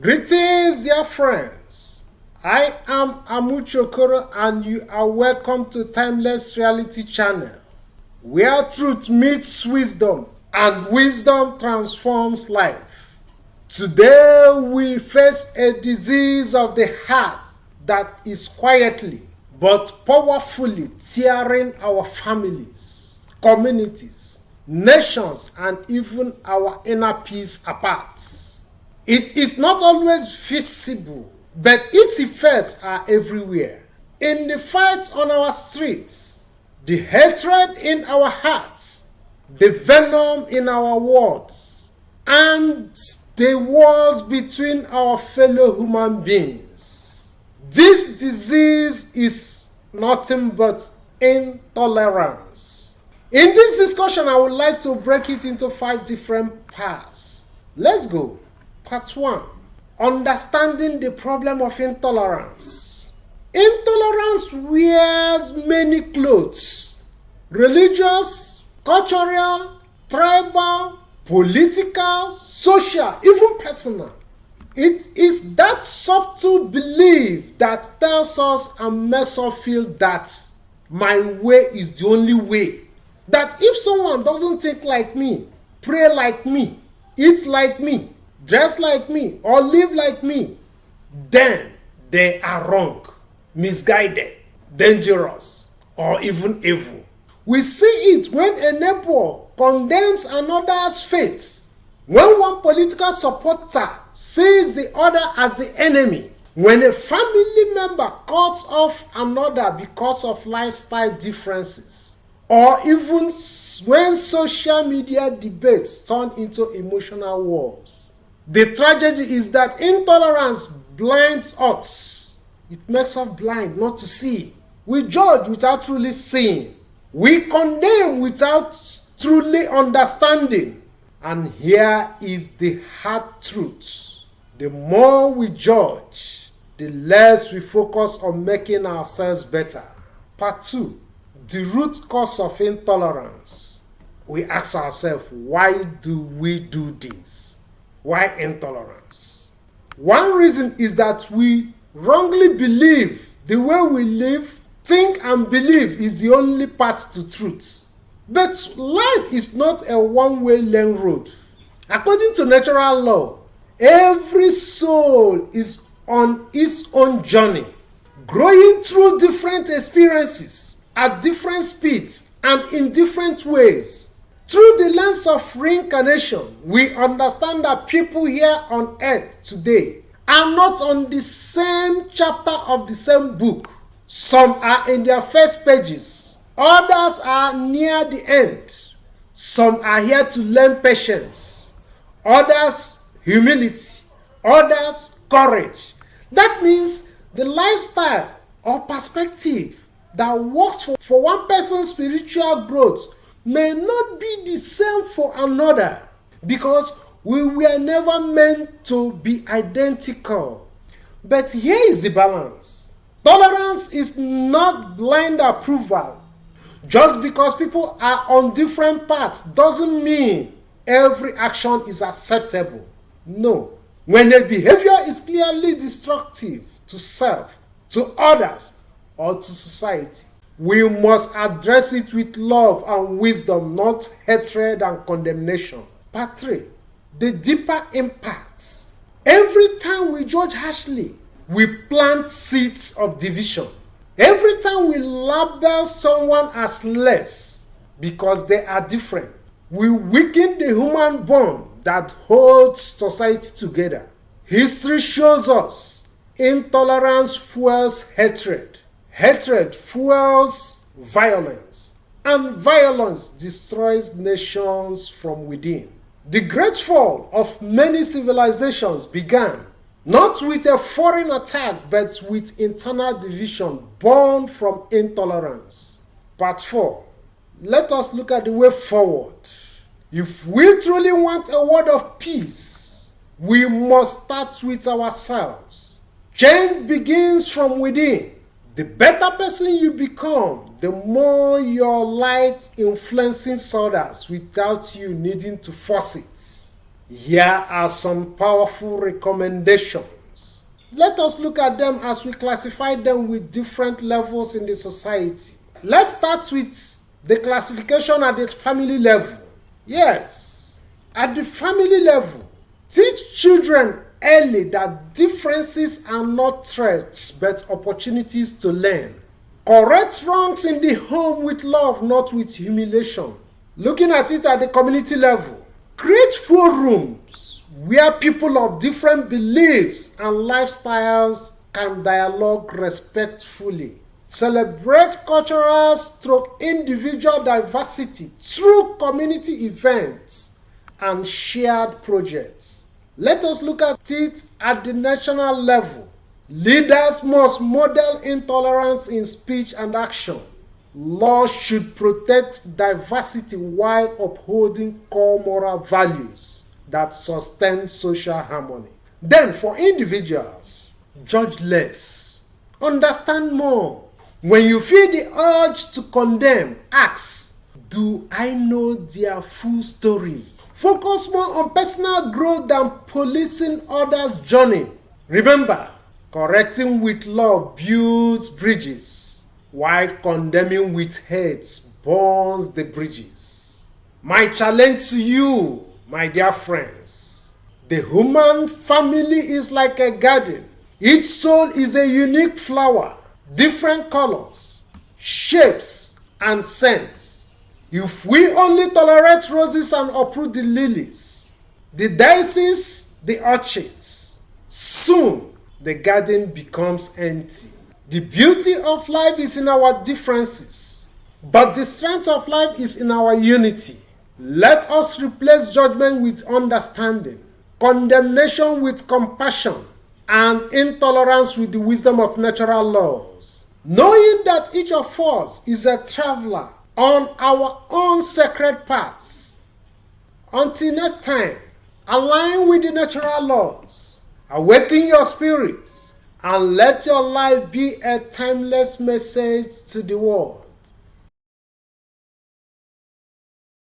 Greetings, dear friends. I am Amuche Okoro, and you are welcome to Timeless Reality Channel, where truth meets wisdom and wisdom transforms life. Today we face a disease of the heart that is quietly but powerfully tearing our families, communities, nations, and even our inner peace apart. It is not always visible, but its effects are everywhere. In the fights on our streets, the hatred in our hearts, the venom in our words, and the wars between our fellow human beings. This disease is nothing but intolerance. In this discussion, I would like to break it into 5 different parts. Let's go. Part 1. Understanding the problem of intolerance. Intolerance wears many clothes: religious, cultural, tribal, political, social, even personal. It is that subtle belief that tells us and makes us feel that my way is the only way. That if someone doesn't think like me, pray like me, eat like me, dress like me, or live like me, then they are wrong, misguided, dangerous, or even evil. We see it when a neighbor condemns another's faith, when one political supporter sees the other as the enemy, when a family member cuts off another because of lifestyle differences, or even when social media debates turn into emotional wars. The tragedy is that intolerance blinds us. It makes us blind not to see. We judge without truly seeing. We condemn without truly understanding. And here is the hard truth. The more we judge, the less we focus on making ourselves better. Part 2. The root cause of intolerance. We ask ourselves, why do we do this? Why intolerance? One reason is that we wrongly believe the way we live, think, and believe is the only path to truth. But life is not a one-way lane road. According to natural law, every soul is on its own journey, growing through different experiences at different speeds and in different ways. Through the lens of reincarnation, we understand that people here on earth today are not on the same chapter of the same book. Some are in their first pages, others are near the end. Some are here to learn patience, others humility, others courage. That means the lifestyle or perspective that works for one person's spiritual growth may not be the same for another, because we were never meant to be identical. But here is the balance. Tolerance is not blind approval. Just because people are on different paths doesn't mean every action is acceptable. No. When a behavior is clearly destructive to self, to others, or to society, we must address it with love and wisdom, not hatred and condemnation. Part 3. The deeper impacts. Every time we judge harshly, we plant seeds of division. Every time we label someone as less because they are different, we weaken the human bond that holds society together. History shows us intolerance fuels hatred. Hatred fuels violence, and violence destroys nations from within. The great fall of many civilizations began not with a foreign attack, but with internal division born from intolerance. Part 4. Let us look at the way forward. If we truly want a world of peace, we must start with ourselves. Change begins from within. The better person you become, the more your light influences others without you needing to force it. Here are some powerful recommendations. Let us look at them as we classify them with different levels in the society. Let's start with the classification at the family level. Yes, at the family level, teach children early that differences are not threats but opportunities to learn. Correct wrongs in the home with love, not with humiliation. Looking at it at the community level, create forums where people of different beliefs and lifestyles can dialogue respectfully. Celebrate cultural / individual diversity through community events and shared projects. Let us look at it at the national level. Leaders must model intolerance in speech and action. Laws should protect diversity while upholding core moral values that sustain social harmony. Then for individuals, judge less, understand more. When you feel the urge to condemn, ask, do I know their full story? Focus more on personal growth than policing others' journey. Remember, correcting with love builds bridges, while condemning with hate burns the bridges. My challenge to you, my dear friends, the human family is like a garden. Each soul is a unique flower, different colors, shapes, and scents. If we only tolerate roses and uproot the lilies, the daisies, the orchids, soon the garden becomes empty. The beauty of life is in our differences, but the strength of life is in our unity. Let us replace judgment with understanding, condemnation with compassion, and intolerance with the wisdom of natural laws. Knowing that each of us is a traveler on our own sacred paths. Until next time, align with the natural laws, awaken your spirits, and let your life be a timeless message to the world.